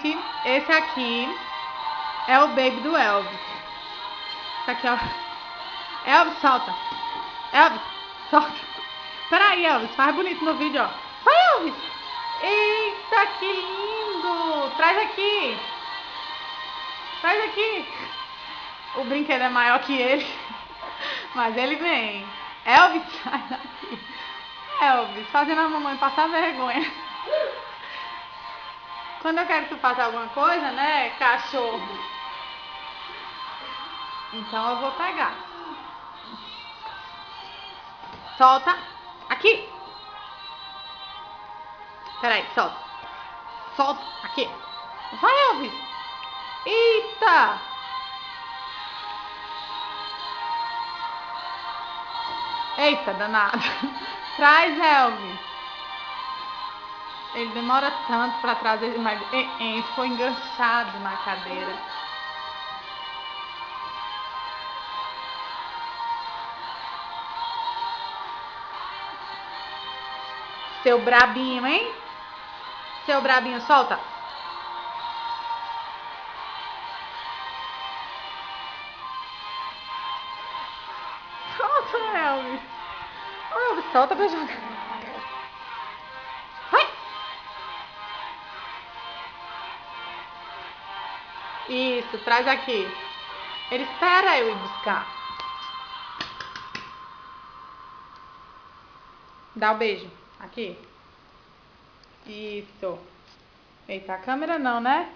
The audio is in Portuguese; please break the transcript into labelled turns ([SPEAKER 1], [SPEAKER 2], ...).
[SPEAKER 1] gente, esse aqui é o baby do Elvis. Esse aqui é o... Elvis, solta. Elvis, solta. Peraí, Elvis, faz bonito no vídeo, ó. Vai, Elvis. Eita, que lindo. Traz aqui. Traz aqui. O brinquedo é maior que ele, mas ele vem. Elvis, sai daqui. Elvis, fazendo a mamãe passar vergonha. Quando eu quero que tu faça alguma coisa, né, cachorro? Então eu vou pegar. Solta. Aqui. Peraí, solta. Solta. Aqui. Vai, Elvis. Eita. Eita, danado. Traz, Elvis. Ele demora tanto pra trazer, mas ficou enganchado na cadeira. Seu brabinho, hein? Seu brabinho, solta. Solta, Elvis. Elvis, solta pra jogar. Vai. Isso, traz aqui. Ele espera eu ir buscar. Dá o beijo. Aqui. Isso. Eita, a câmera não, né?